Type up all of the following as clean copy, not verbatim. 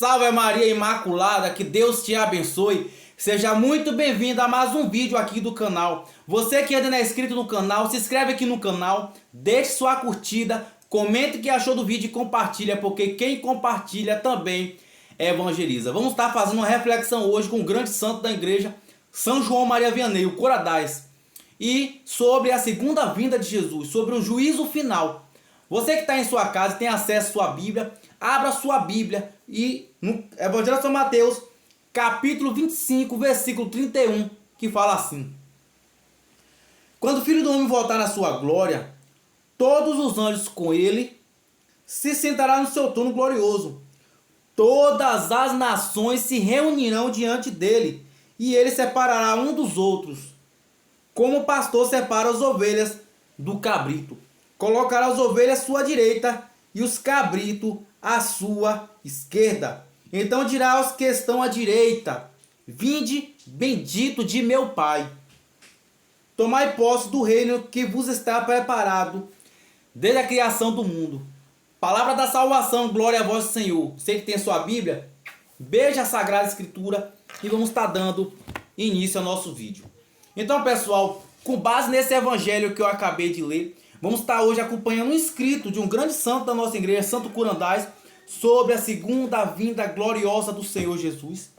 Salve Maria Imaculada, que Deus te abençoe. Seja muito bem-vindo a mais um vídeo aqui do canal. Você que ainda não é inscrito no canal, se inscreve aqui no canal, deixe sua curtida, comente o que achou do vídeo e compartilha, porque quem compartilha também evangeliza. Vamos estar fazendo uma reflexão hoje com o grande santo da igreja, São João Maria Vianney, o Coradais, e sobre a segunda vinda de Jesus, sobre o juízo final. Você que está em sua casa e tem acesso à sua Bíblia, abra sua Bíblia e no Evangelho de São Mateus, capítulo 25, versículo 31, que fala assim: quando o Filho do Homem voltar na sua glória, todos os anjos com ele se sentará no seu trono glorioso. Todas as nações se reunirão diante dele, e ele separará um dos outros, como o pastor separa as ovelhas do cabrito. Colocará as ovelhas à sua direita e os cabritos à sua esquerda. Então dirá aos que estão à direita: vinde, bendito de meu Pai, tomai posse do reino que vos está preparado desde a criação do mundo. Palavra da salvação, glória a vós, Senhor. Você que tem sua Bíblia, beija a Sagrada Escritura e vamos estar dando início ao nosso vídeo. Então, pessoal, com base nesse evangelho que eu acabei de ler, vamos estar hoje acompanhando um escrito de um grande santo da nossa igreja, Santo Coradais, sobre a segunda vinda gloriosa do Senhor Jesus.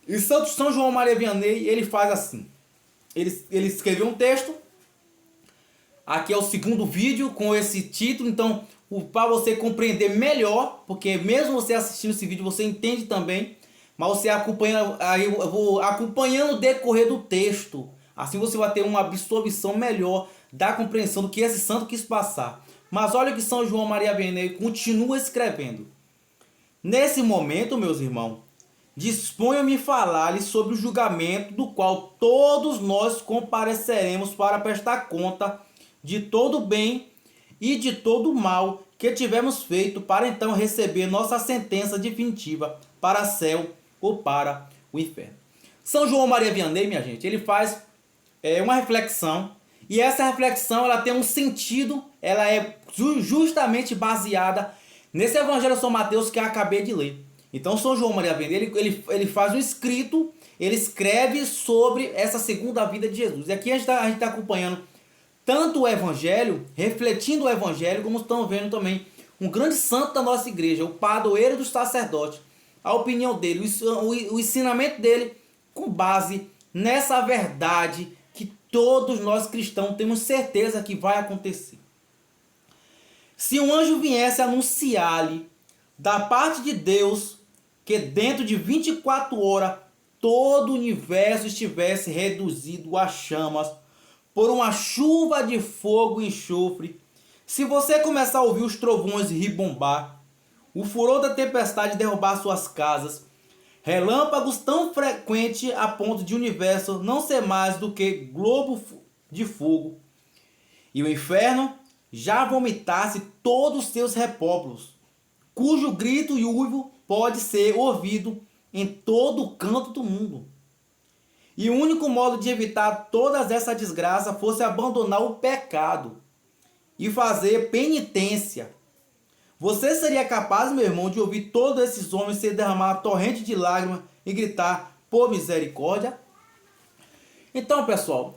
E Santo São João Maria Vianney, ele faz assim. Ele escreveu um texto. Aqui é o segundo vídeo com esse título. Então, para você compreender melhor, porque mesmo você assistindo esse vídeo, você entende também. Mas você acompanha, aí eu vou acompanhando o decorrer do texto. Assim você vai ter uma absorção melhor da compreensão do que esse santo quis passar. Mas olha o que São João Maria Vianney continua escrevendo. Nesse momento, meus irmãos, disponho-me falar-lhes sobre o julgamento do qual todos nós compareceremos para prestar conta de todo o bem e de todo o mal que tivemos feito, para então receber nossa sentença definitiva para o céu ou para o inferno. São João Maria Vianney, minha gente, ele faz uma reflexão, e essa reflexão ela tem um sentido, ela é justamente baseada nesse Evangelho de São Mateus que eu acabei de ler. Então São João Maria Vianney, ele faz um escrito, ele escreve sobre essa segunda vida de Jesus. E aqui a gente tá acompanhando tanto o Evangelho, refletindo o Evangelho, como estamos vendo também um grande santo da nossa igreja, o padroeiro dos sacerdotes, a opinião dele, o ensinamento dele, com base nessa verdade que todos nós cristãos temos certeza que vai acontecer. Se um anjo viesse anunciar-lhe da parte de Deus que dentro de 24 horas todo o universo estivesse reduzido a chamas por uma chuva de fogo e enxofre, se você começar a ouvir os trovões ribombar, o furor da tempestade derrubar suas casas, relâmpagos tão frequentes a ponto de o universo não ser mais do que globo de fogo, e o inferno já vomitasse todos os seus repóbulos, cujo grito e uivo pode ser ouvido em todo o canto do mundo, e o único modo de evitar todas essa desgraça fosse abandonar o pecado e fazer penitência, você seria capaz, meu irmão, de ouvir todos esses homens se derramar uma torrente de lágrimas e gritar por misericórdia? Então, pessoal,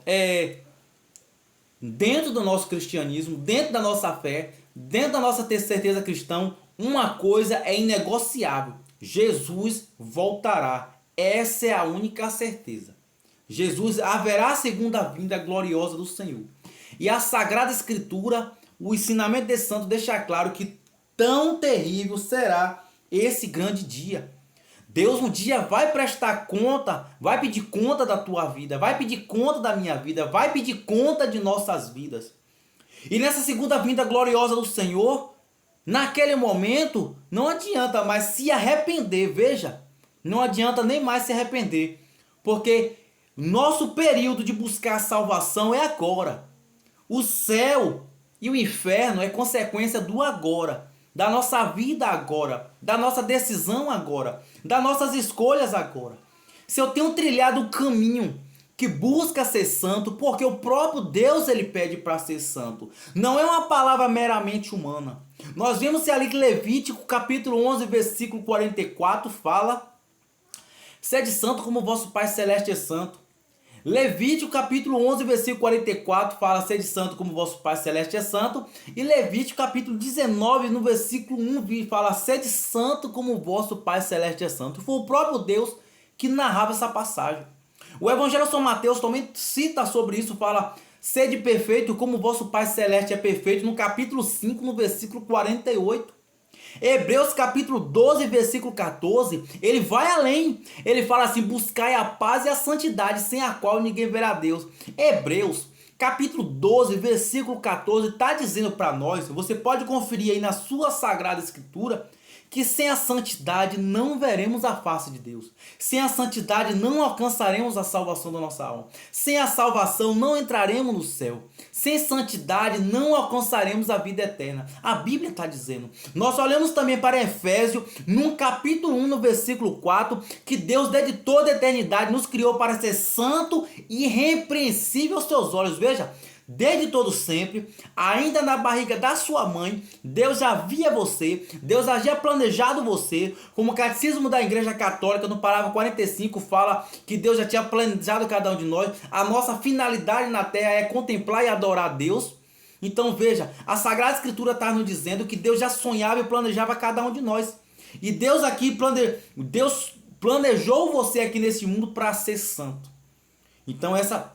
dentro do nosso cristianismo, dentro da nossa fé, dentro da nossa certeza cristã, uma coisa é inegociável: Jesus voltará. Essa é a única certeza. Jesus haverá a segunda vinda gloriosa do Senhor. E a Sagrada Escritura, o ensinamento desse santo deixa claro que tão terrível será esse grande dia. Deus um dia vai prestar conta, vai pedir conta da tua vida, vai pedir conta da minha vida, vai pedir conta de nossas vidas. E nessa segunda vinda gloriosa do Senhor, naquele momento, não adianta mais se arrepender, veja, não adianta nem mais se arrepender, porque nosso período de buscar salvação é agora. O céu e o inferno é consequência do agora, da nossa vida agora, da nossa decisão agora, das nossas escolhas agora. Se eu tenho trilhado o caminho que busca ser santo, porque o próprio Deus ele pede para ser santo. Não é uma palavra meramente humana. Nós vemos ali que Levítico capítulo 11, versículo 44 fala: sede santo como vosso Pai Celeste é santo. Levítico capítulo 11, versículo 44 fala: sede santo como vosso Pai Celeste é santo. E Levítico capítulo 19, no versículo 1, fala: sede santo como vosso Pai Celeste é santo. Foi o próprio Deus que narrava essa passagem. O Evangelho de São Mateus também cita sobre isso, fala: sede perfeito como vosso Pai Celeste é perfeito, no capítulo 5, no versículo 48. Hebreus capítulo 12, versículo 14, ele vai além. Ele fala assim: buscai a paz e a santidade, sem a qual ninguém verá Deus. Hebreus capítulo 12, versículo 14, está dizendo para nós, você pode conferir aí na sua Sagrada Escritura, que sem a santidade não veremos a face de Deus. Sem a santidade não alcançaremos a salvação da nossa alma. Sem a salvação não entraremos no céu. Sem santidade não alcançaremos a vida eterna. A Bíblia está dizendo. Nós olhamos também para Efésios, no capítulo 1, no versículo 4, que Deus desde toda a eternidade nos criou para ser santo e irrepreensível aos seus olhos. Veja, desde todo sempre, ainda na barriga da sua mãe, Deus já via você, Deus já havia planejado você, como o Catecismo da Igreja Católica, no parágrafo 45, fala que Deus já tinha planejado cada um de nós. A nossa finalidade na Terra é contemplar e adorar a Deus. Então veja, a Sagrada Escritura está nos dizendo que Deus já sonhava e planejava cada um de nós. E Deus aqui Deus planejou você aqui nesse mundo para ser santo. Então essa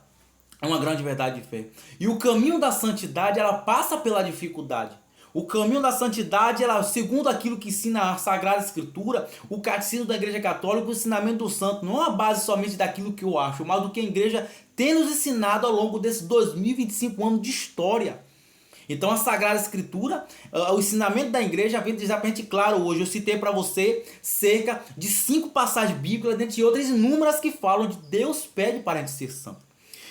é uma grande verdade de fé. E o caminho da santidade, ela passa pela dificuldade. O caminho da santidade, ela, segundo aquilo que ensina a Sagrada Escritura, o Catecismo da Igreja Católica, o ensinamento do santo, não é uma base somente daquilo que eu acho, mas do que a igreja tem nos ensinado ao longo desses 2025 anos de história. Então a Sagrada Escritura, o ensinamento da igreja vem exatamente claro hoje. Eu citei para você cerca de 5 passagens bíblicas, dentre outras inúmeras, que falam de Deus pede para a gente ser santo.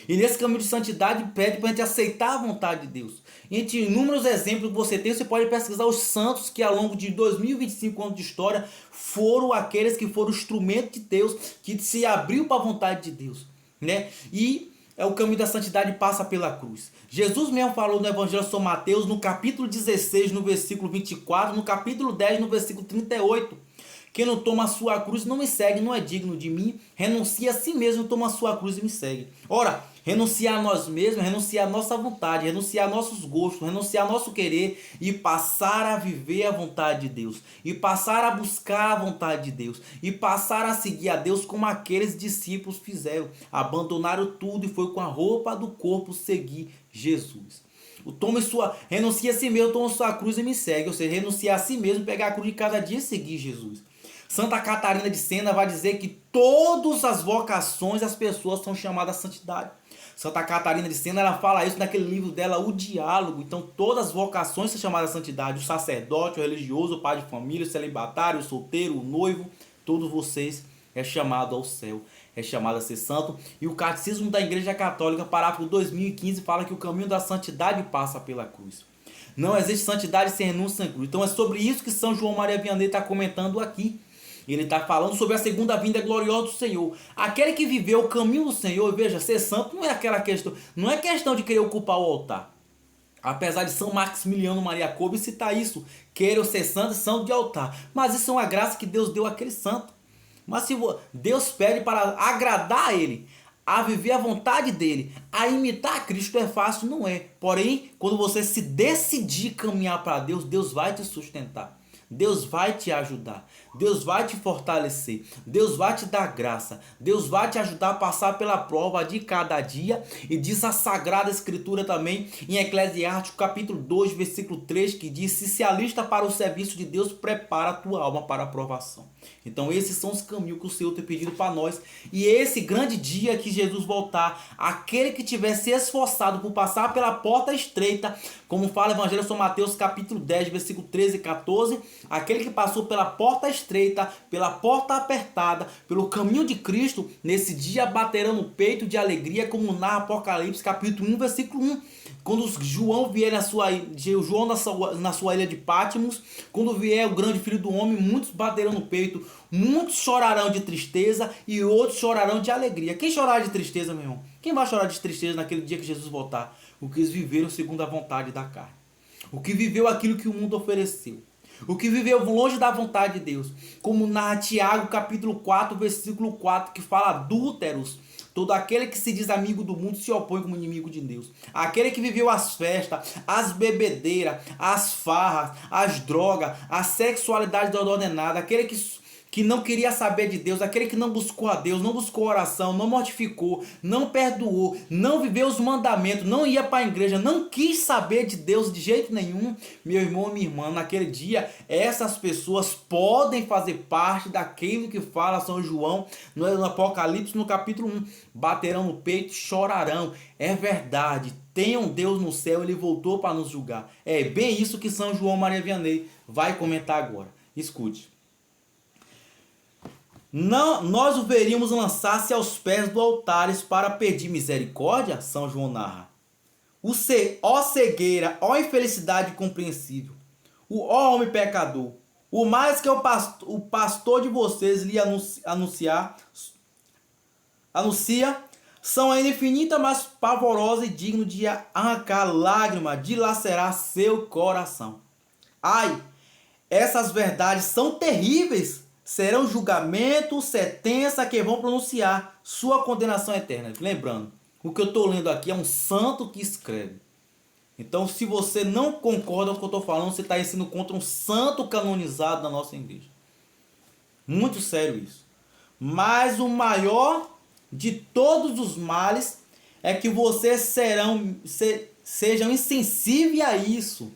E nesse caminho de santidade pede para a gente aceitar a vontade de Deus. Entre inúmeros exemplos que você tem, você pode pesquisar os santos que ao longo de 2025 anos de história foram aqueles que foram instrumento de Deus, que se abriu para a vontade de Deus, né? E o caminho da santidade passa pela cruz. Jesus mesmo falou no Evangelho de São Mateus, no capítulo 16, no versículo 24, no capítulo 10, no versículo 38. Quem não toma a sua cruz não me segue, não é digno de mim. Renuncia a si mesmo, toma a sua cruz e me segue. Ora, renunciar a nós mesmos, renunciar a nossa vontade, renunciar a nossos gostos, renunciar a nosso querer e passar a viver a vontade de Deus. E passar a buscar a vontade de Deus. E passar a seguir a Deus como aqueles discípulos fizeram. Abandonaram tudo e foi com a roupa do corpo seguir Jesus. Renuncia a si mesmo, toma a sua cruz e me segue. Ou seja, renunciar a si mesmo, pegar a cruz de cada dia e seguir Jesus. Santa Catarina de Sena vai dizer que todas as vocações as pessoas são chamadas à santidade. Santa Catarina de Sena, ela fala isso naquele livro dela, O Diálogo. Então todas as vocações são chamadas à santidade. O sacerdote, o religioso, o pai de família, o celibatário, o solteiro, o noivo, todos vocês é chamado ao céu, é chamado a ser santo. E o Catecismo da Igreja Católica, parágrafo 2015, fala que o caminho da santidade passa pela cruz. Não existe santidade sem renúncia sem cruz. Então é sobre isso que São João Maria Vianney está comentando aqui. Ele está falando sobre a segunda vinda gloriosa do Senhor. Aquele que viveu o caminho do Senhor, veja, ser santo não é aquela questão, não é questão de querer ocupar o altar. Apesar de São Maximiliano Maria Kolbe citar isso, queiram ser santos, santo de altar. Mas isso é uma graça que Deus deu àquele santo. Mas se Deus pede para agradar a Ele, a viver a vontade dEle, a imitar Cristo é fácil, não é. Porém, quando você se decidir caminhar para Deus, Deus vai te sustentar. Deus vai te ajudar, Deus vai te fortalecer, Deus vai te dar graça, Deus vai te ajudar a passar pela prova de cada dia. E diz a Sagrada Escritura também em Eclesiastes capítulo 2, versículo 3, que diz: se alista para o serviço de Deus, prepara a tua alma para a provação. Então esses são os caminhos que o Senhor tem pedido para nós. E esse grande dia que Jesus voltar, aquele que tiver se esforçado por passar pela porta estreita, como fala o Evangelho de São Mateus capítulo 10, versículo 13 e 14, aquele que passou pela porta estreita, pela porta apertada, pelo caminho de Cristo, nesse dia baterão no peito de alegria, como narra Apocalipse capítulo 1, versículo 1. quando João vier na sua ilha de Patmos, quando vier o grande filho do homem, muitos baterão no peito, muitos chorarão de tristeza e outros chorarão de alegria. Quem chorar de tristeza, meu irmão? Quem vai chorar de tristeza naquele dia que Jesus voltar? O que eles viveram segundo a vontade da carne. O que viveu aquilo que o mundo ofereceu. O que viveu longe da vontade de Deus. Como narra Tiago capítulo 4, versículo 4, que fala: adúlteros, todo aquele que se diz amigo do mundo se opõe como inimigo de Deus. Aquele que viveu as festas, as bebedeiras, as farras, as drogas, a sexualidade desordenada, aquele que não queria saber de Deus, aquele que não buscou a Deus, não buscou oração, não mortificou, não perdoou, não viveu os mandamentos, não ia para a igreja, não quis saber de Deus de jeito nenhum, meu irmão e minha irmã, naquele dia, essas pessoas podem fazer parte daquilo que fala São João no Apocalipse, no capítulo 1. Baterão no peito, chorarão. É verdade, tem um Deus no céu, ele voltou para nos julgar. É bem isso que São João Maria Vianney vai comentar agora. Escute. Não, nós o veríamos lançar-se aos pés do altares para pedir misericórdia, São João narra. Ó cegueira, ó infelicidade incompreensível, ó homem pecador, o mais que o pastor de vocês lhe anuncia, são ainda infinita, mas pavorosa e digno de arrancar lágrima, de lacerar seu coração. Ai, essas verdades são terríveis. Serão julgamentos, sentença que vão pronunciar sua condenação eterna. Lembrando, o que eu estou lendo aqui é um santo que escreve. Então, se você não concorda com o que eu estou falando, você está indo contra um santo canonizado da nossa igreja. Muito sério isso. Mas o maior de todos os males é que vocês sejam insensíveis a isso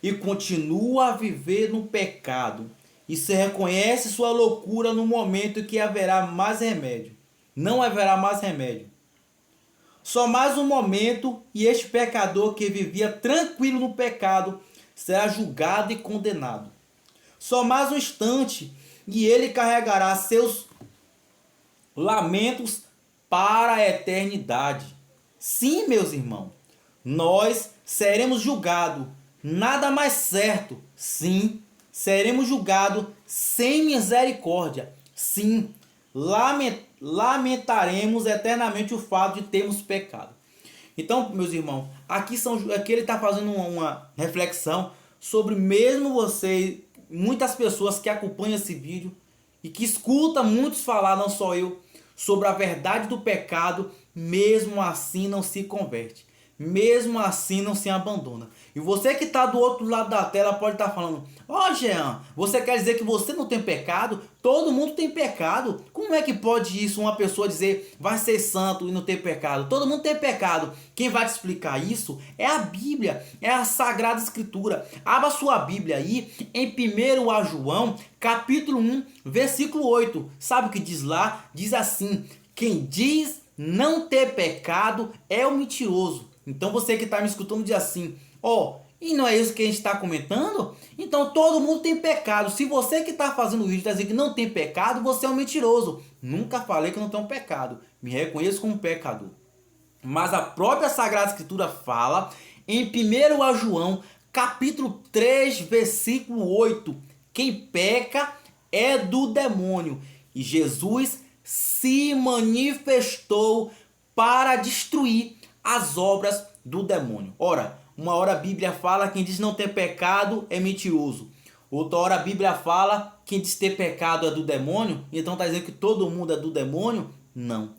e continuam a viver no pecado. E se reconhece sua loucura no momento em que haverá mais remédio. Não haverá mais remédio. Só mais um momento e este pecador que vivia tranquilo no pecado será julgado e condenado. Só mais um instante e ele carregará seus lamentos para a eternidade. Sim, meus irmãos, nós seremos julgados. Nada mais certo. Sim, seremos julgados sem misericórdia. Sim, lamentaremos eternamente o fato de termos pecado. Então, meus irmãos, aqui ele está fazendo uma reflexão sobre mesmo você, muitas pessoas que acompanham esse vídeo e que escutam muitos falar, não só eu, sobre a verdade do pecado, mesmo assim não se converte. Mesmo assim não se abandona. E você que está do outro lado da tela pode estar falando: ó, Jean, você quer dizer que você não tem pecado? Todo mundo tem pecado. Como é que pode isso, uma pessoa dizer vai ser santo e não ter pecado? Todo mundo tem pecado. Quem vai te explicar isso é a Bíblia, é a Sagrada Escritura. Abra sua Bíblia aí em 1 João, capítulo 1, versículo 8. Sabe o que diz lá? Diz assim: quem diz não ter pecado é o mentiroso. Então você que está me escutando diz assim: ó, e não é isso que a gente está comentando? Então todo mundo tem pecado. Se você que está fazendo o vídeo está dizendo que não tem pecado, você é um mentiroso. Nunca falei que eu não tenho pecado. Me reconheço como pecador. Mas a própria Sagrada Escritura fala em 1 João, capítulo 3, versículo 8. Quem peca é do demônio. E Jesus se manifestou para destruir as obras do demônio. Ora, uma hora a Bíblia fala quem diz não ter pecado é mentiroso. Outra hora a Bíblia fala quem diz ter pecado é do demônio. Então está dizendo que todo mundo é do demônio? Não.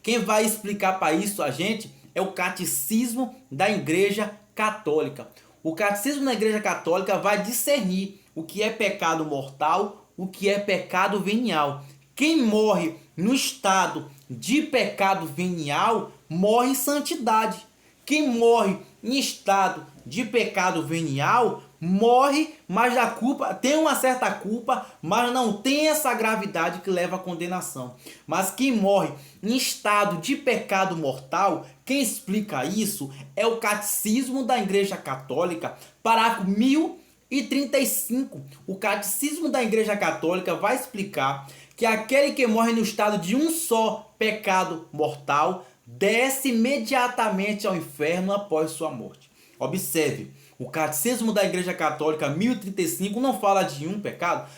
Quem vai explicar para isso a gente é o Catecismo da Igreja Católica. O Catecismo da Igreja Católica vai discernir o que é pecado mortal, o que é pecado venial. Quem morre no estado de pecado venial morre em santidade. Quem morre em estado de pecado venial morre, mas da culpa, tem uma certa culpa, mas não tem essa gravidade que leva à condenação. Mas quem morre em estado de pecado mortal, quem explica isso é o Catecismo da Igreja Católica, parágrafo 1035. O Catecismo da Igreja Católica vai explicar que aquele que morre no estado de um só pecado mortal desce imediatamente ao inferno após sua morte. Observe, o Catecismo da Igreja Católica 1035 não fala de um pecado,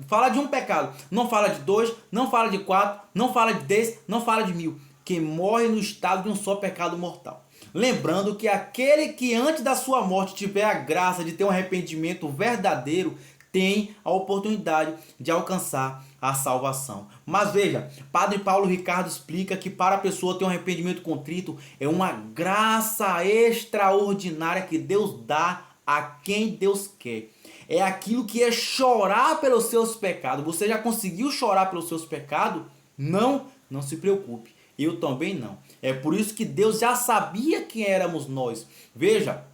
fala de um pecado, não fala de dois, não fala de quatro, não fala de 10, não fala de 1000, que morre no estado de um só pecado mortal. Lembrando que aquele que antes da sua morte tiver a graça de ter um arrependimento verdadeiro, tem a oportunidade de alcançar a salvação. Mas veja, Padre Paulo Ricardo explica que para a pessoa ter um arrependimento contrito é uma graça extraordinária que Deus dá a quem Deus quer. É aquilo que é chorar pelos seus pecados. Você já conseguiu chorar pelos seus pecados? Não, não se preocupe. Eu também não. É por isso que Deus já sabia quem éramos nós. Veja,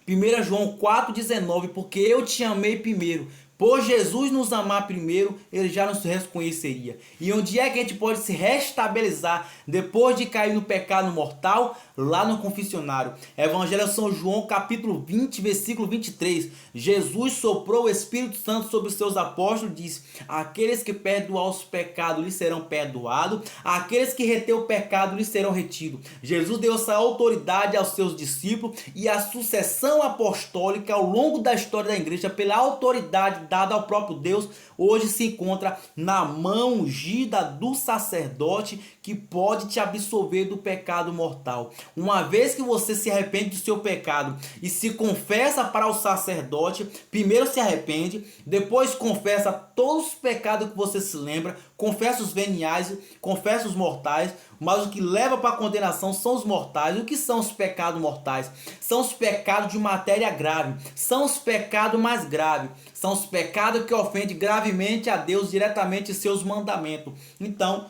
1 João 4,19, porque eu te amei primeiro. Por Jesus nos amar primeiro, ele já nos reconheceria. E onde é que a gente pode se restabelezar depois de cair no pecado mortal? Lá no confessionário. Evangelho de São João, capítulo 20, versículo 23. Jesus soprou o Espírito Santo sobre os seus apóstolos e disse: aqueles que perdoar os pecados lhes serão perdoados, aqueles que reter o pecado lhes serão retidos. Jesus deu essa autoridade aos seus discípulos e a sucessão apostólica ao longo da história da igreja, pela autoridade dada ao próprio Deus, hoje se encontra na mão ungida do sacerdote, que pode te absolver do pecado mortal. Uma vez que você se arrepende do seu pecado e se confessa para o sacerdote, primeiro se arrepende, depois confessa todos os pecados que você se lembra, confessa os veniais, confessa os mortais, mas o que leva para a condenação são os mortais. O que são os pecados mortais? São os pecados de matéria grave, são os pecados mais graves, são os pecados que ofendem gravemente a Deus, diretamente seus mandamentos. Então,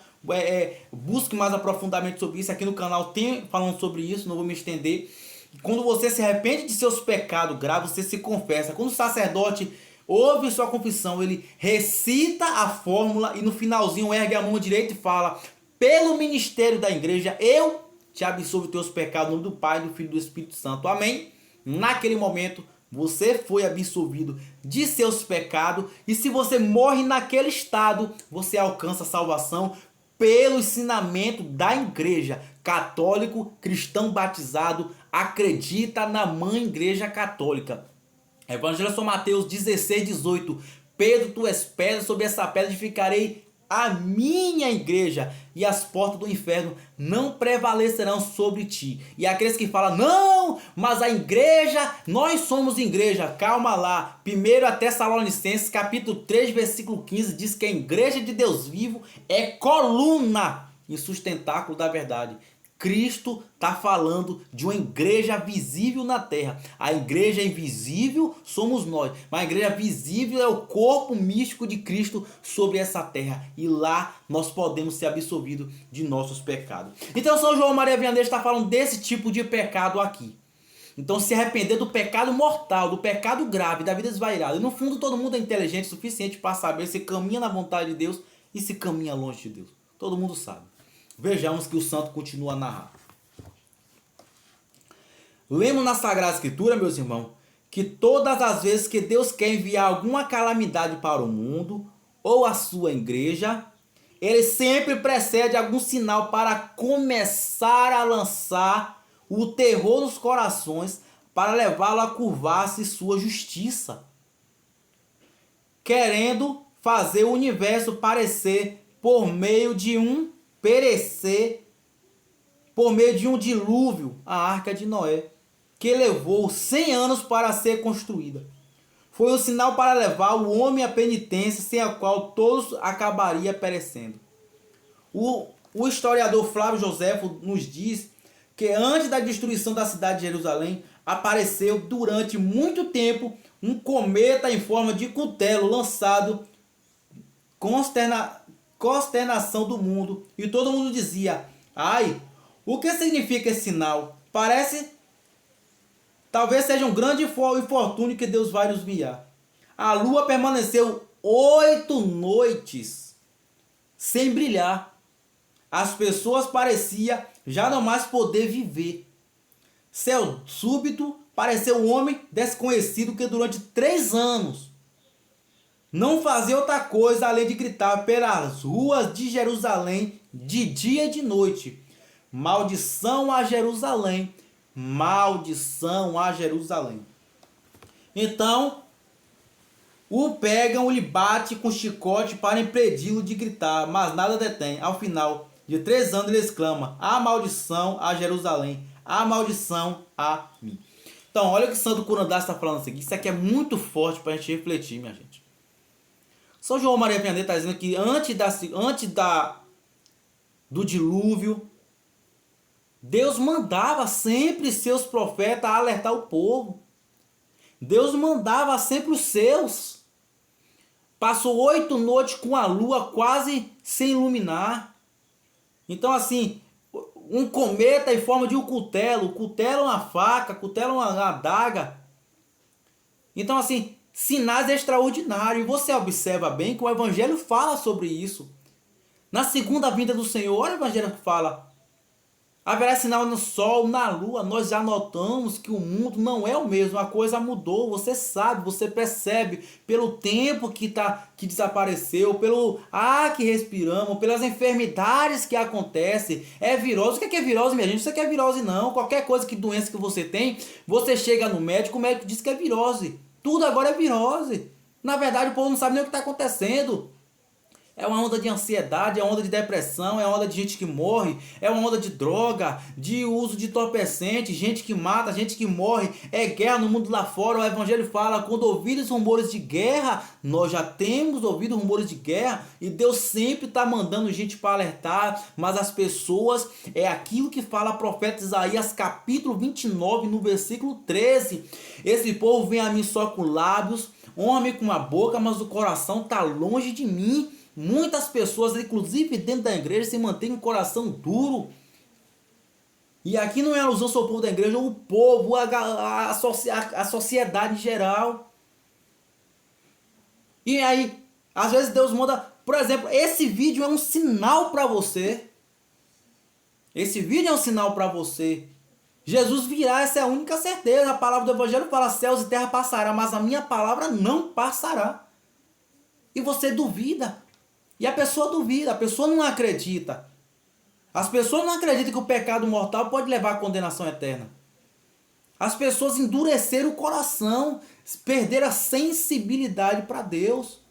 busque mais aprofundamento sobre isso. Aqui no canal tem falando sobre isso, não vou me estender. Quando você se arrepende de seus pecados graves, você se confessa. Quando o sacerdote ouve sua confissão, ele recita a fórmula e no finalzinho ergue a mão direita e fala: pelo ministério da igreja, eu te absolvo teus pecados, no nome do Pai, do Filho e do Espírito Santo. Amém? Naquele momento, você foi absolvido de seus pecados. E se você morre naquele estado, você alcança a salvação pelo ensinamento da igreja. Católico, cristão batizado, acredita na mãe igreja católica. Evangelho de São Mateus 16:18. Pedro, tu és pedra, sobre essa pedra edificarei a minha igreja, e as portas do inferno não prevalecerão sobre ti. E aqueles que falam: não, mas a igreja, nós somos igreja. Calma lá. 1 Tessalonicenses capítulo 3, versículo 15 diz que a igreja de Deus vivo é coluna e sustentáculo da verdade. Cristo está falando de uma igreja visível na terra. A igreja invisível somos nós, mas a igreja visível é o corpo místico de Cristo sobre essa terra. E lá nós podemos ser absolvidos de nossos pecados. Então São João Maria Vianney está falando desse tipo de pecado aqui. Então se arrepender do pecado mortal, do pecado grave, da vida desvairada. E no fundo todo mundo é inteligente o suficiente para saber se caminha na vontade de Deus e se caminha longe de Deus. Todo mundo sabe. Vejamos que o santo continua a narrar. Lemos na Sagrada Escritura, meus irmãos, que todas as vezes que Deus quer enviar alguma calamidade para o mundo ou a sua igreja, ele sempre precede algum sinal para começar a lançar o terror nos corações, para levá-lo a curvar-se sua justiça, querendo fazer o universo parecer por meio de um dilúvio, a arca de Noé, que levou 100 anos para ser construída. Foi um sinal para levar o homem à penitência, sem a qual todos acabariam perecendo. O historiador Flávio Joséfo nos diz que antes da destruição da cidade de Jerusalém, apareceu durante muito tempo um cometa em forma de cutelo lançado consternação do mundo, e todo mundo dizia: ai, o que significa esse sinal? Talvez seja um grande infortúnio que Deus vai nos enviar. A lua permaneceu 8 noites sem brilhar. As pessoas pareciam já não mais poder viver. Céu súbito, pareceu um homem desconhecido que durante 3 anos não fazia outra coisa além de gritar pelas ruas de Jerusalém de dia e de noite: Maldição a Jerusalém. Maldição a Jerusalém. Então, o pegam, lhe bate com chicote para impedi-lo de gritar, mas nada detém. Ao final de 3 anos ele exclama: a maldição a Jerusalém, a maldição a mim. Então, olha o que Santo Curandá está falando aqui. Isso aqui é muito forte para a gente refletir, minha gente. São João Maria Vianney está dizendo que antes do dilúvio, Deus mandava sempre seus profetas alertar o povo. Deus mandava sempre os seus. Passou 8 noites com a lua quase sem iluminar. Então, assim, um cometa em forma de um cutelo. Cutelo é uma faca, cutelo é uma adaga. Então, assim, sinais extraordinários. E você observa bem que o Evangelho fala sobre isso. Na segunda vinda do Senhor, olha o Evangelho que fala: haverá sinal no sol, na lua. Nós já notamos que o mundo não é o mesmo. A coisa mudou. Você sabe, você percebe pelo tempo que desapareceu, pelo ar que respiramos, pelas enfermidades que acontecem. É virose. O que é virose, minha gente? Isso aqui é virose não. Qualquer coisa, que doença que você tem, você chega no médico, o médico diz que é virose. Tudo agora é virose. Na verdade, o povo não sabe nem o que está acontecendo. É uma onda de ansiedade, é uma onda de depressão, é uma onda de gente que morre, é uma onda de droga, de uso de entorpecente, gente que mata, gente que morre, é guerra no mundo lá fora. O Evangelho fala: quando ouvirem rumores de guerra, nós já temos ouvido rumores de guerra, e Deus sempre está mandando gente para alertar, mas as pessoas, é aquilo que fala o profeta Isaías, capítulo 29, no versículo 13, esse povo vem a mim só com lábios, honra-me com a boca, mas o coração está longe de mim. Muitas pessoas, inclusive dentro da igreja, se mantêm com o coração duro. E aqui não é alusão só ao povo da igreja, o povo, a sociedade em geral. E aí, às vezes Deus manda, por exemplo, esse vídeo é um sinal para você. Esse vídeo é um sinal para você. Jesus virá, essa é a única certeza. A palavra do Evangelho fala: céus e terra passará, mas a minha palavra não passará. E você duvida. E a pessoa duvida, a pessoa não acredita. As pessoas não acreditam que o pecado mortal pode levar à condenação eterna. As pessoas endureceram o coração, perderam a sensibilidade para Deus.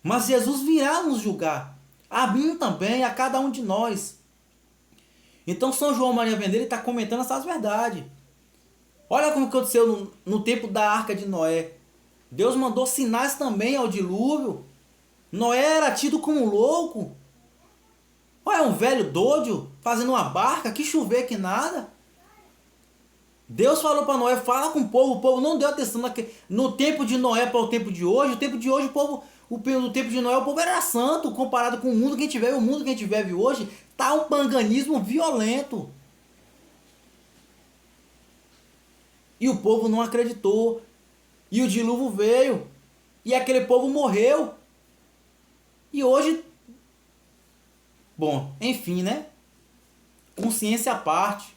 Mas Jesus virá nos julgar. A mim também, a cada um de nós. Então São João Maria Vianney está comentando essas verdades. Olha como aconteceu no tempo da Arca de Noé. Deus mandou sinais também ao dilúvio. Noé era tido como louco. Olha, um velho doido fazendo uma barca, que chover, que nada. Deus falou para Noé: fala com o povo não deu atenção. No tempo de Noé para o tempo de hoje, o povo, no tempo de Noé o povo era santo, comparado com o mundo que a gente vive. O mundo que a gente vive hoje está um paganismo violento. E o povo não acreditou. E o dilúvio veio. E aquele povo morreu. E hoje, bom, enfim, né? Consciência à parte.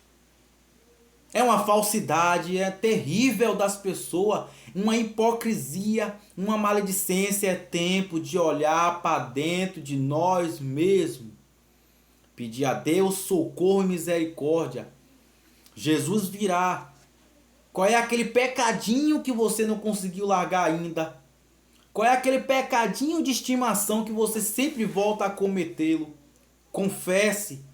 É uma falsidade, é terrível das pessoas, uma hipocrisia, uma maledicência. É tempo de olhar para dentro de nós mesmos. Pedir a Deus socorro e misericórdia. Jesus virá. Qual é aquele pecadinho que você não conseguiu largar ainda? Qual é aquele pecadinho de estimação que você sempre volta a cometê-lo? Confesse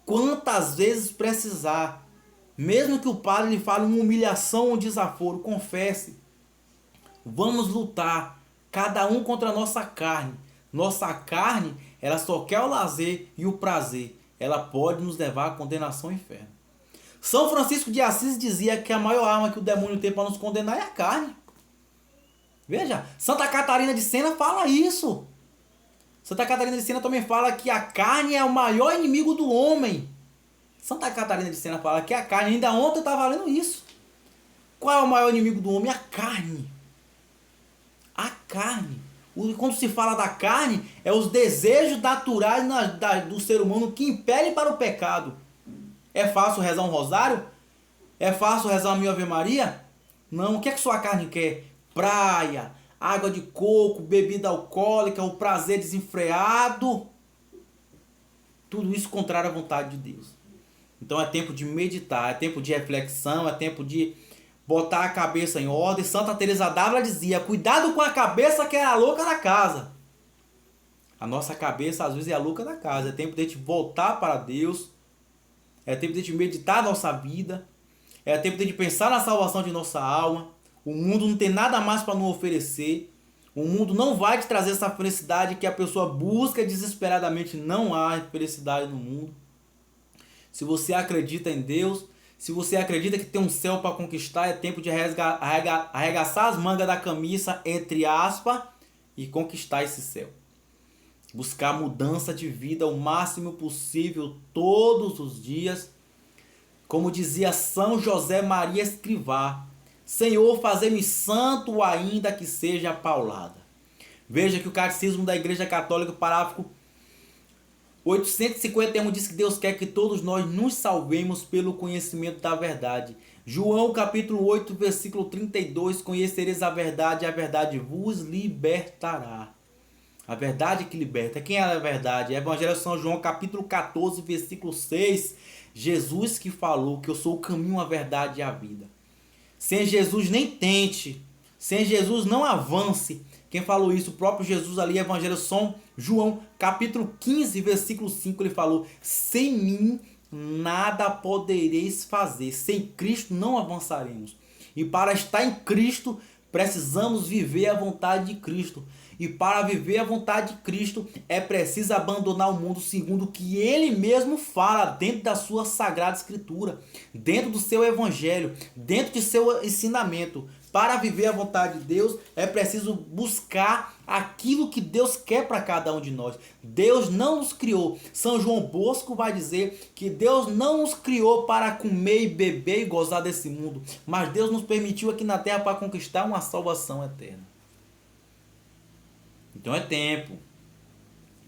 quantas vezes precisar. Mesmo que o padre lhe fale uma humilhação ou um desaforo, confesse. Vamos lutar, cada um contra a nossa carne. Nossa carne, ela só quer o lazer e o prazer. Ela pode nos levar à condenação ao inferno. São Francisco de Assis dizia que a maior arma que o demônio tem para nos condenar é a carne. Veja, Santa Catarina de Sena fala isso. Santa Catarina de Sena também fala que a carne é o maior inimigo do homem. Santa Catarina de Sena fala que a carne, ainda ontem eu estava lendo isso. Qual é o maior inimigo do homem? A carne. A carne. Quando se fala da carne, é os desejos naturais do ser humano que impelem para o pecado. É fácil rezar um rosário? É fácil rezar uma minha Ave Maria? Não, o que é que sua carne quer? Praia, água de coco, bebida alcoólica, o prazer desenfreado. Tudo isso contrário à vontade de Deus. Então é tempo de meditar, é tempo de reflexão, é tempo de botar a cabeça em ordem. Santa Teresa d'Ávila dizia: cuidado com a cabeça que é a louca da casa. A nossa cabeça às vezes é a louca da casa. É tempo de a gente voltar para Deus. É tempo de a gente meditar a nossa vida. É tempo de a gente pensar na salvação de nossa alma. O mundo não tem nada mais para nos oferecer. O mundo não vai te trazer essa felicidade que a pessoa busca desesperadamente. Não há felicidade no mundo. Se você acredita em Deus, se você acredita que tem um céu para conquistar, é tempo de arregaçar as mangas da camisa, entre aspas, e conquistar esse céu. Buscar mudança de vida o máximo possível todos os dias. Como dizia São José Maria Escrivá: Senhor, fazei-me santo ainda que seja paulada. Veja que o Catecismo da Igreja Católica, parágrafo 851, diz que Deus quer que todos nós nos salvemos pelo conhecimento da verdade. João capítulo 8, versículo 32, conhecereis a verdade vos libertará. A verdade que liberta. Quem é a verdade? Evangelho de São João capítulo 14, versículo 6. Jesus que falou que eu sou o caminho, a verdade e a vida. Sem Jesus nem tente. Sem Jesus não avance. Quem falou isso? O próprio Jesus ali, Evangelho de São João capítulo 15, versículo 5. Ele falou: sem mim nada podereis fazer. Sem Cristo não avançaremos. E para estar em Cristo, precisamos viver a vontade de Cristo. E para viver a vontade de Cristo, é preciso abandonar o mundo segundo o que Ele mesmo fala dentro da sua Sagrada Escritura, dentro do seu Evangelho, dentro de seu ensinamento. Para viver a vontade de Deus, é preciso buscar aquilo que Deus quer para cada um de nós. Deus não nos criou. São João Bosco vai dizer que Deus não nos criou para comer e beber e gozar desse mundo, mas Deus nos permitiu aqui na terra para conquistar uma salvação eterna. Então é tempo.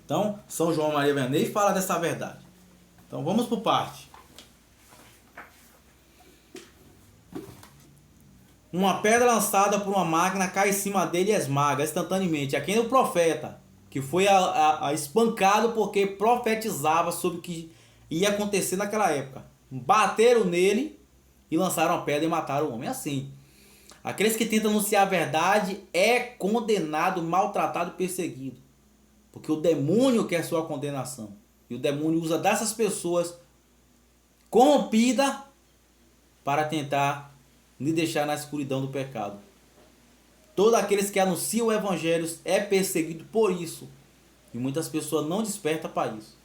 Então, São João Maria Vianney fala dessa verdade. Então vamos por parte. Uma pedra lançada por uma máquina cai em cima dele e esmaga instantaneamente. Aqui é o profeta, que foi espancado porque profetizava sobre o que ia acontecer naquela época. Bateram nele e lançaram a pedra e mataram o homem. É assim. Aqueles que tentam anunciar a verdade é condenado, maltratado e perseguido. Porque o demônio quer sua condenação. E o demônio usa dessas pessoas corrompidas para tentar lhe deixar na escuridão do pecado. Todos aqueles que anunciam o evangelho é perseguido por isso. E muitas pessoas não despertam para isso.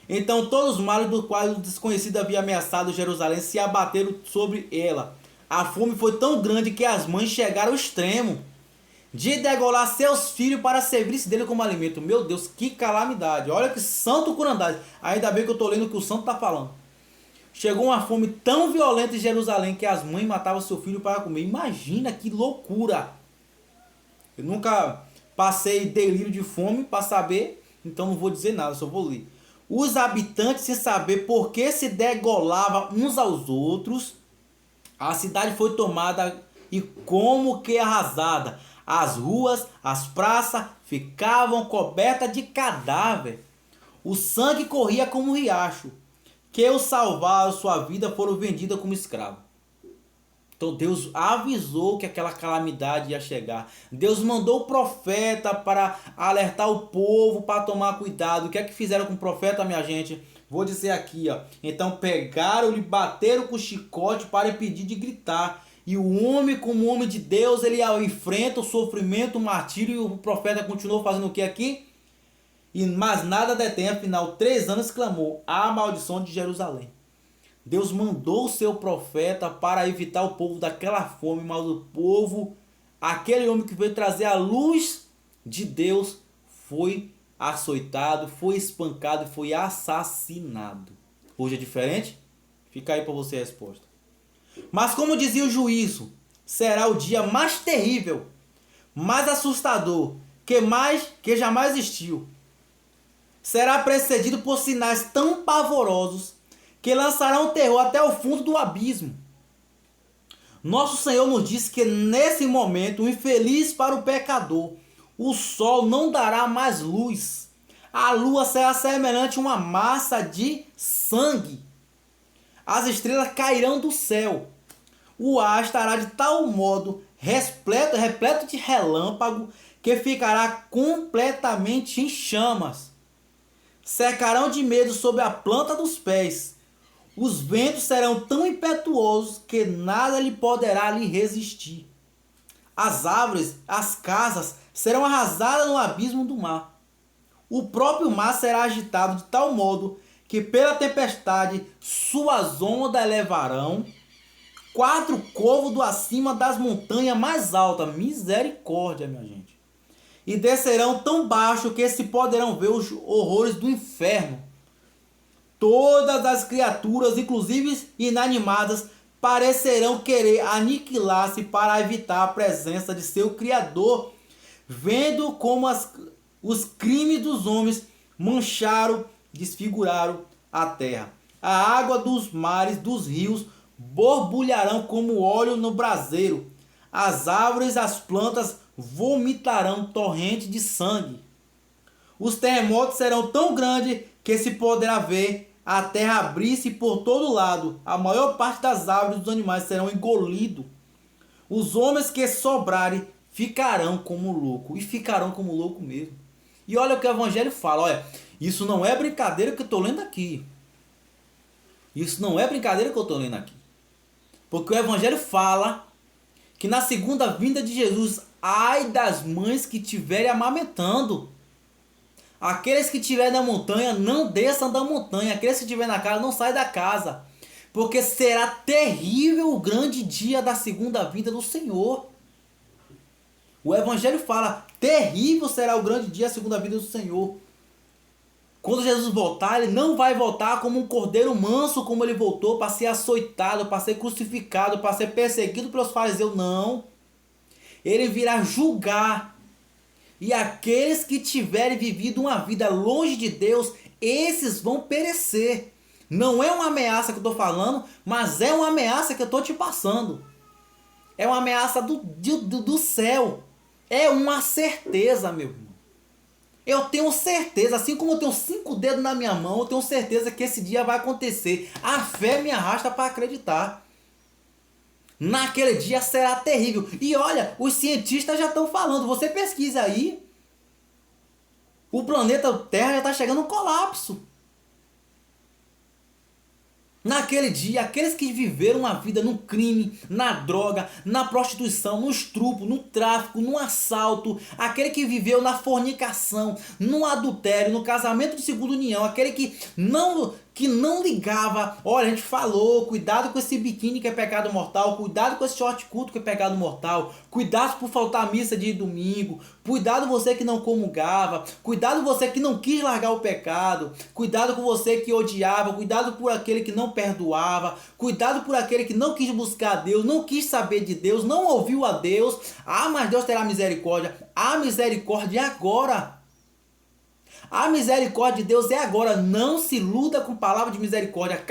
Então todos os males dos quais o desconhecido havia ameaçado Jerusalém se abateram sobre ela. A fome foi tão grande que as mães chegaram ao extremo de degolar seus filhos para servir-se dele como alimento. Meu Deus, que calamidade. Olha que santo curandade. Ainda bem que eu estou lendo o que o santo está falando. Chegou uma fome tão violenta em Jerusalém que as mães matavam seu filho para comer. Imagina que loucura. Eu nunca passei delírio de fome para saber, então não vou dizer nada, só vou ler. Os habitantes, sem saber por que se degolavam uns aos outros, a cidade foi tomada e como que arrasada. As ruas, as praças ficavam cobertas de cadáver. O sangue corria como um riacho. Que os salvaram sua vida foram vendidos como escravos. Então Deus avisou que aquela calamidade ia chegar. Deus mandou o profeta para alertar o povo para tomar cuidado. O que é que fizeram com o profeta, minha gente? Vou dizer aqui, ó. Então pegaram-lhe, bateram com o chicote para impedir de gritar. E o homem, como homem de Deus, ele enfrenta o sofrimento, o martírio. E o profeta continuou fazendo o que aqui? E mas nada detém, afinal 3 anos clamou a maldição de Jerusalém. Deus mandou o seu profeta para evitar o povo daquela fome, mas o povo, aquele homem que veio trazer a luz de Deus, foi açoitado, foi espancado e foi assassinado. Hoje é diferente? Fica aí para você a resposta. Mas como dizia o juízo, será o dia mais terrível, mais assustador, que jamais existiu. Será precedido por sinais tão pavorosos que lançarão terror até o fundo do abismo. Nosso Senhor nos disse que nesse momento, infeliz para o pecador, o sol não dará mais luz. A lua será semelhante a uma massa de sangue. as estrelas cairão do céu, o ar estará de tal modo repleto de relâmpago, que ficará completamente em chamas. Secarão de medo sob a planta dos pés. Os ventos serão tão impetuosos que nada lhe poderá lhe resistir. As árvores, as casas serão arrasadas no abismo do mar. O próprio mar será agitado de tal modo que pela tempestade suas ondas levarão 4 côvados acima das montanhas mais altas. Misericórdia, minha gente. E descerão tão baixo que se poderão ver os horrores do inferno. Todas as criaturas, inclusive inanimadas, parecerão querer aniquilar-se para evitar a presença de seu Criador, vendo como os crimes dos homens mancharam, desfiguraram a terra. A água dos mares, dos rios, borbulharão como óleo no braseiro. As árvores, as plantas vomitarão torrente de sangue. Os terremotos serão tão grandes que se poderá ver a terra abrir-se por todo lado. A maior parte das árvores e dos animais serão engolidos. Os homens que sobrarem ficarão como louco. E ficarão como louco mesmo. E olha o que o Evangelho fala. Olha, isso não é brincadeira que eu estou lendo aqui. Isso não é brincadeira que eu estou lendo aqui. Porque o Evangelho fala que na segunda vinda de Jesus, ai das mães que estiverem amamentando. Aqueles que estiverem na montanha, não desçam da montanha. Aqueles que estiverem na casa, não saiam da casa. Porque será terrível o grande dia da segunda vinda do Senhor. O Evangelho fala, terrível será o grande dia da segunda vinda do Senhor. Quando Jesus voltar, ele não vai voltar como um cordeiro manso, como ele voltou, para ser açoitado, para ser crucificado, para ser perseguido pelos fariseus. Não. Ele virá julgar. E aqueles que tiverem vivido uma vida longe de Deus, esses vão perecer. Não é uma ameaça que eu estou falando, mas é uma ameaça que eu estou te passando. É uma ameaça do céu. É uma certeza, meu irmão. Eu tenho certeza, assim como eu tenho 5 dedos na minha mão, eu tenho certeza que esse dia vai acontecer. A fé me arrasta para acreditar. Naquele dia será terrível. E olha, os cientistas já estão falando. Você pesquisa aí. O planeta Terra já está chegando a um colapso. Naquele dia, aqueles que viveram uma vida no crime, na droga, na prostituição, no estupro, no tráfico, no assalto, aquele que viveu na fornicação, no adultério, no casamento de segunda união, aquele que não ligava. Olha, a gente falou, cuidado com esse biquíni que é pecado mortal, cuidado com esse short curto que é pecado mortal, cuidado por faltar a missa de domingo, cuidado você que não comungava, cuidado você que não quis largar o pecado, cuidado com você que odiava, cuidado por aquele que não perdoava, cuidado por aquele que não quis buscar a Deus, não quis saber de Deus, não ouviu a Deus. Ah, mas Deus terá misericórdia. A misericórdia é agora. A misericórdia de Deus é agora. Não se iluda com palavra de misericórdia.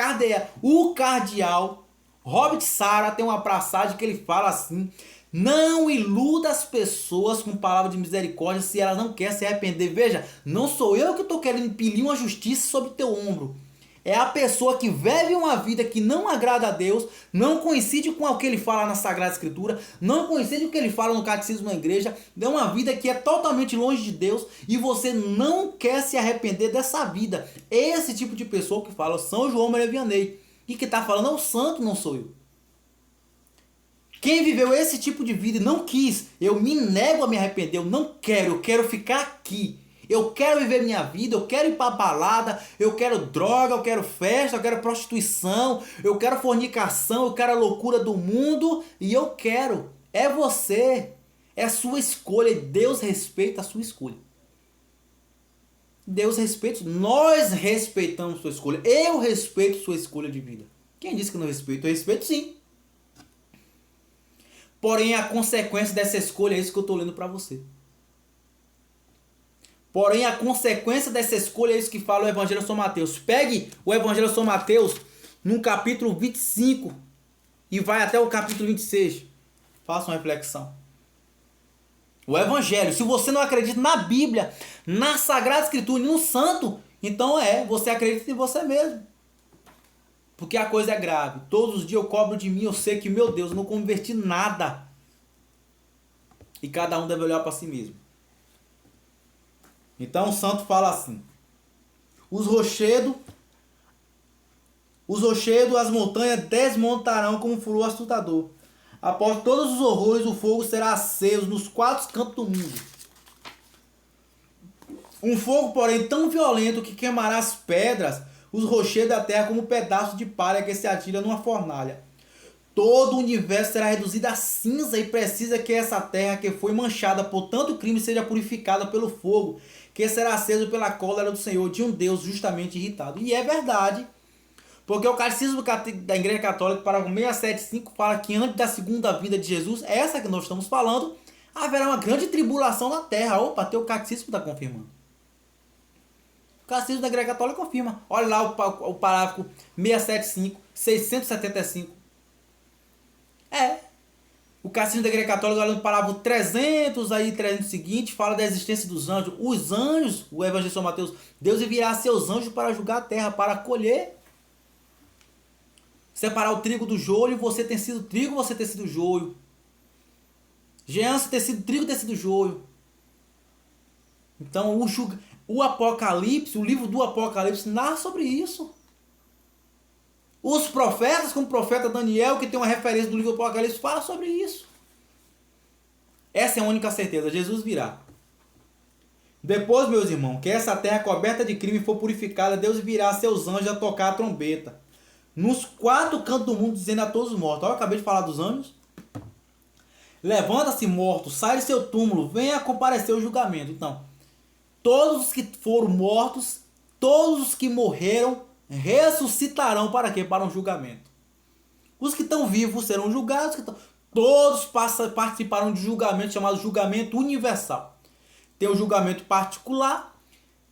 O cardeal Robert Sara tem uma passagem que ele fala assim: não iluda as pessoas com palavra de misericórdia se elas não querem se arrepender. Veja, não sou eu que estou querendo impelir uma justiça sobre teu ombro. É a pessoa que vive uma vida que não agrada a Deus, não coincide com o que ele fala na Sagrada Escritura, não coincide com o que ele fala no Catecismo da Igreja, é uma vida que é totalmente longe de Deus e você não quer se arrepender dessa vida. Esse tipo de pessoa que fala São João Maria Vianney e que está falando é o santo, não sou eu. Quem viveu esse tipo de vida e não quis, eu me nego a me arrepender, eu quero ficar aqui. Eu quero viver minha vida, eu quero ir pra balada, eu quero droga, eu quero festa, eu quero prostituição, eu quero fornicação, eu quero a loucura do mundo e eu quero. É você, é a sua escolha, Deus respeita a sua escolha. Deus respeita, nós respeitamos sua escolha, eu respeito sua escolha de vida. Quem disse que não respeito? Eu respeito sim. Porém, a consequência dessa escolha é isso que eu estou lendo para você. Porém, a consequência dessa escolha é isso que fala o Evangelho de São Mateus. Pegue o Evangelho de São Mateus no capítulo 25 e vai até o capítulo 26. Faça uma reflexão. O Evangelho, se você não acredita na Bíblia, na Sagrada Escritura e no Santo, então você acredita em você mesmo. Porque a coisa é grave. Todos os dias eu cobro de mim, eu sei que, meu Deus, eu não converti nada. E cada um deve olhar para si mesmo. Então o santo fala assim: os rochedos, as montanhas desmontarão como um furor assustador. Após todos os horrores, o fogo será aceso nos quatro cantos do mundo. Um fogo, porém, tão violento que queimará as pedras, os rochedos da terra como um pedaço de palha que se atira numa fornalha. Todo o universo será reduzido a cinza e precisa que essa terra que foi manchada por tanto crime seja purificada pelo fogo, que será aceso pela cólera do Senhor, de um Deus justamente irritado. E é verdade, porque o Catecismo da Igreja Católica, parágrafo 675, fala que antes da segunda vinda de Jesus, essa que nós estamos falando, haverá uma grande tribulação na terra. Opa, teu Catecismo está confirmando. O Catecismo da Igreja Católica confirma. Olha lá o parágrafo 675, 675. O Catecismo da Igreja Católica, olha no parágrafo 300 seguinte, fala da existência dos anjos. Os anjos, o Evangelho de São Mateus, Deus enviará seus anjos para julgar a terra, para colher. Separar o trigo do joio, você tem sido trigo, você tem sido joio. Jean, você tem sido trigo, tem sido joio. Então o Apocalipse, o livro do Apocalipse, narra sobre isso. Os profetas, como o profeta Daniel, que tem uma referência do livro do Apocalipse, fala sobre isso. Essa é a única certeza, Jesus virá. Depois, meus irmãos, que essa terra coberta de crime for purificada, Deus virá seus anjos a tocar a trombeta nos quatro cantos do mundo, dizendo a todos os mortos. Olha, eu acabei de falar dos anjos. Levanta-se, morto, sai de seu túmulo, venha comparecer ao julgamento. Então, todos os que foram mortos, todos os que morreram, ressuscitarão para quê? Para um julgamento. Os que estão vivos serão julgados. Todos participaram de um julgamento chamado julgamento universal. Tem o julgamento particular,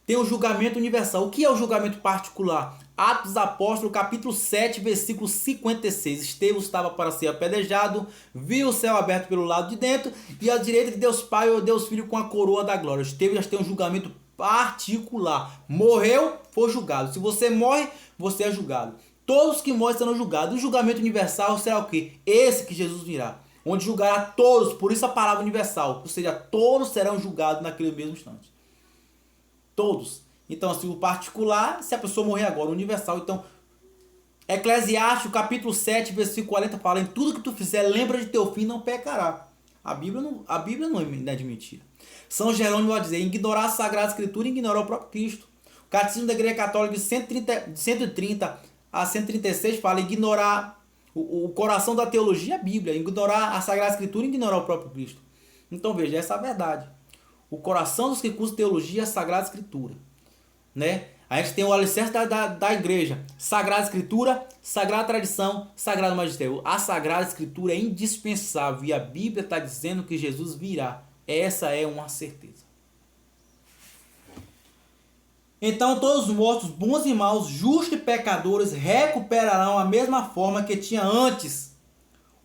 tem o julgamento universal. O que é o julgamento particular? Atos dos Apóstolos, capítulo 7, versículo 56. Estevão estava para ser apedrejado, viu o céu aberto pelo lado de dentro, e à direita de Deus Pai ou Deus Filho com a coroa da glória. Estevão já tem um julgamento particular. Morreu, foi julgado. Se você morre, você é julgado. Todos que morrem serão julgados. O julgamento universal será o quê? Esse que Jesus virá, onde julgará todos. Por isso a palavra universal. Ou seja, todos serão julgados naquele mesmo instante. Todos. Então, assim, o particular, se a pessoa morrer agora, o universal. Então, Eclesiastes, capítulo 7, versículo 40, fala: em tudo que tu fizer, lembra de teu fim, não pecará. A Bíblia não é de mentira. São Jerônimo vai dizer: ignorar a Sagrada Escritura e ignorar o próprio Cristo. O Catecismo da Igreja Católica, de 130 a 136, fala: ignorar o coração da teologia, a Bíblia. Ignorar a Sagrada Escritura e ignorar o próprio Cristo. Então, veja, essa é a verdade. O coração dos que cursam teologia é a Sagrada Escritura. Né? A gente tem o alicerce da igreja: Sagrada Escritura, Sagrada Tradição, Sagrado Magistério. A Sagrada Escritura é indispensável e a Bíblia está dizendo que Jesus virá. Essa é uma certeza. Então todos os mortos, bons e maus, justos e pecadores, recuperarão a mesma forma que tinha antes.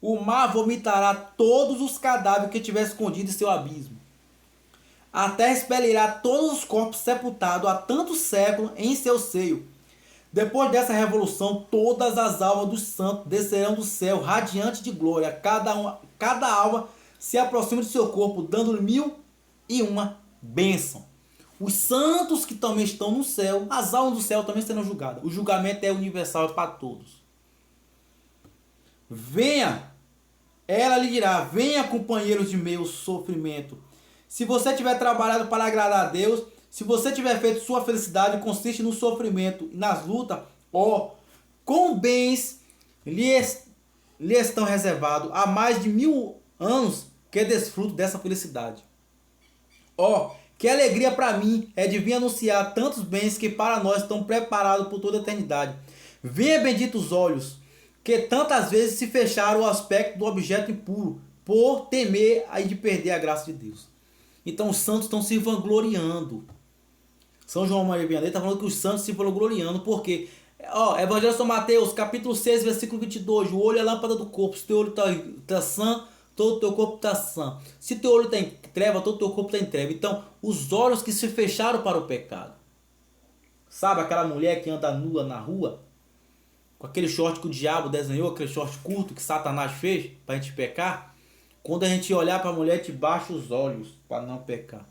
O mar vomitará todos os cadáveres que tiver escondido em seu abismo. A terra expelirá todos os corpos sepultados há tantos séculos em seu seio. Depois dessa revolução, todas as almas dos santos descerão do céu, radiantes de glória. Cada alma se aproxima de seu corpo, dando-lhe 1001 bênção. Os santos que também estão no céu, as almas do céu também serão julgadas. O julgamento é universal para todos. Venha, ela lhe dirá: venha, companheiros de meu sofrimento. Se você tiver trabalhado para agradar a Deus, se você tiver feito sua felicidade consiste no sofrimento e nas lutas, com bens lhe estão reservados há mais de 1000 anos que desfruto dessa felicidade. Que alegria para mim é de vir anunciar tantos bens que para nós estão preparados por toda a eternidade. Venha, benditos olhos, que tantas vezes se fecharam ao aspecto do objeto impuro, por temer aí de perder a graça de Deus. Então os santos estão se vangloriando. São João Maria Vianney está falando que os santos se vangloriando, porque Evangelho de São Mateus, capítulo 6, versículo 22, o olho é a lâmpada do corpo. Se teu olho está sã, todo o teu corpo está sã. Se teu olho está em treva, todo o teu corpo está em treva. Então, os olhos que se fecharam para o pecado. Sabe aquela mulher que anda nua na rua? com aquele short que o diabo desenhou, aquele short curto que Satanás fez para a gente pecar. Quando a gente olhar para a mulher, te baixa os olhos para não pecar.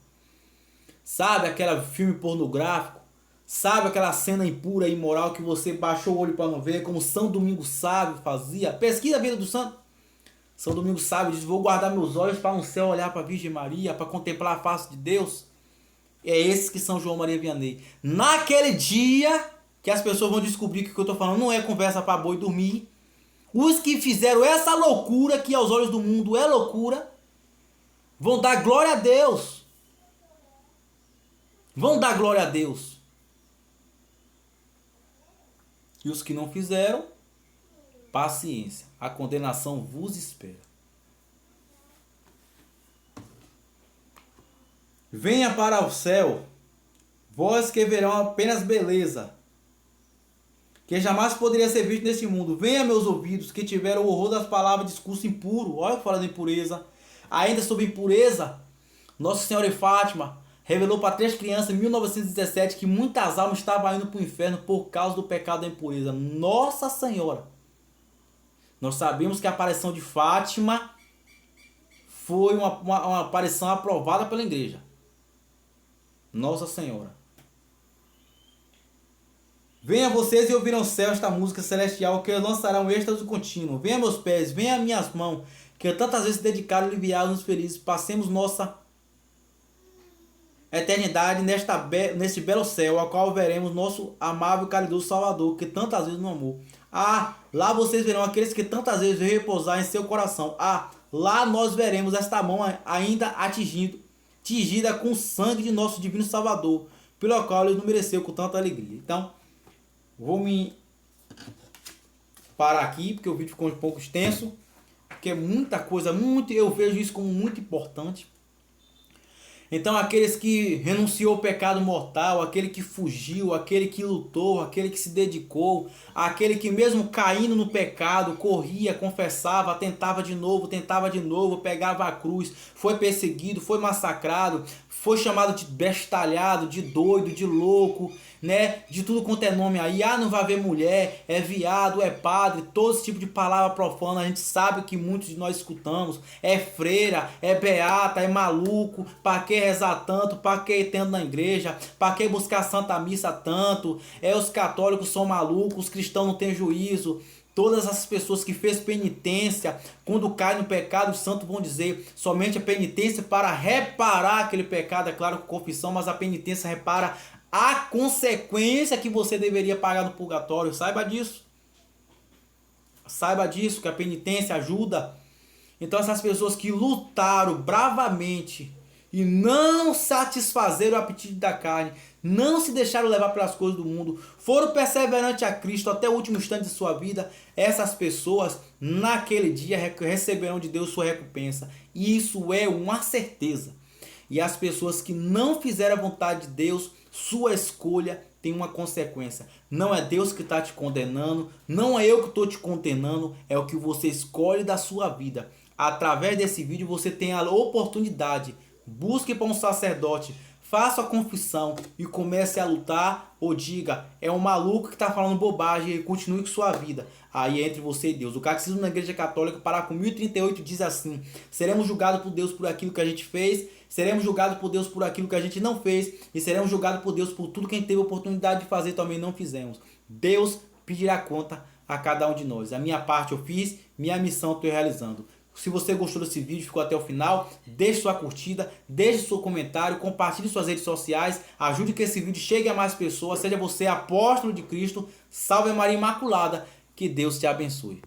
Sabe aquele filme pornográfico? Sabe aquela cena impura e imoral que você baixou o olho para não ver, como São Domingos Sábio fazia? Pesquisa a vida do santo. São Domingos Sábio diz: vou guardar meus olhos para no céu olhar para a Virgem Maria, para contemplar a face de Deus. É esses que são João Maria Vianney. Naquele dia que as pessoas vão descobrir que o que eu estou falando não é conversa para boi dormir. Os que fizeram essa loucura, que aos olhos do mundo é loucura, vão dar glória a Deus. Vão dar glória a Deus. E os que não fizeram, paciência. A condenação vos espera. Venha para o céu, vós que verão apenas beleza, que jamais poderia ser visto neste mundo. Venha, meus ouvidos, que tiveram o horror das palavras de discurso impuro. Olha, fala de impureza. Ainda sobre impureza, Nossa Senhora de Fátima revelou para 3 crianças em 1917 que muitas almas estavam indo para o inferno por causa do pecado da impureza. Nossa Senhora! Nós sabemos que a aparição de Fátima foi uma aparição aprovada pela igreja. Nossa Senhora. Venha vocês e ouvirão o céu esta música celestial que lançará um êxtase contínuo. Venha meus pés, venha minhas mãos, que tantas vezes se dedicaram a aliviar-nos felizes. Passemos nossa eternidade neste belo céu, ao qual veremos nosso amável e caridoso Salvador, que tantas vezes nos amou. Ah, lá vocês verão aqueles que tantas vezes veio repousar em seu coração. Ah, lá nós veremos esta mão ainda tingida com o sangue de nosso divino Salvador, pelo qual ele nos mereceu com tanta alegria. Então, vou me parar aqui, porque o vídeo ficou um pouco extenso, porque é muita coisa, eu vejo isso como muito importante. Então, aqueles que renunciou ao pecado mortal, aquele que fugiu, aquele que lutou, aquele que se dedicou, aquele que mesmo caindo no pecado, corria, confessava, tentava de novo, pegava a cruz, foi perseguido, foi massacrado, foi chamado de bestalhado, de doido, de louco, né? De tudo quanto é nome aí. Ah, não vai ver mulher, é viado, é padre, todo esse tipo de palavra profana, a gente sabe que muitos de nós escutamos. É freira, é beata, é maluco, para que rezar tanto, para que ir tendo na igreja, para que buscar Santa Missa tanto. É, os católicos são malucos, os cristãos não têm juízo. Todas as pessoas que fez penitência, quando cai no pecado, os santos vão dizer somente a penitência para reparar aquele pecado, é claro, com confissão, mas a penitência repara a consequência que você deveria pagar no purgatório. Saiba disso. Saiba disso, que a penitência ajuda. Então essas pessoas que lutaram bravamente e não satisfazeram o apetite da carne, não se deixaram levar pelas coisas do mundo, foram perseverantes a Cristo até o último instante de sua vida, essas pessoas naquele dia receberão de Deus sua recompensa. E isso é uma certeza. E as pessoas que não fizeram a vontade de Deus, sua escolha tem uma consequência. Não é Deus que está te condenando, não é eu que estou te condenando, é o que você escolhe da sua vida. Através desse vídeo você tem a oportunidade. Busque para um sacerdote, faça a confissão e comece a lutar, ou diga, é um maluco que está falando bobagem e continue com sua vida. Aí é entre você e Deus. O Catecismo da Igreja Católica, parágrafo 1038, diz assim: seremos julgados por Deus por aquilo que a gente fez, seremos julgados por Deus por aquilo que a gente não fez, e seremos julgados por Deus por tudo que a gente teve a oportunidade de fazer também não fizemos. Deus pedirá conta a cada um de nós. A minha parte eu fiz, minha missão eu estou realizando. Se você gostou desse vídeo, ficou até o final, deixe sua curtida, deixe seu comentário, compartilhe suas redes sociais, ajude que esse vídeo chegue a mais pessoas, seja você apóstolo de Cristo, salve Maria Imaculada, que Deus te abençoe.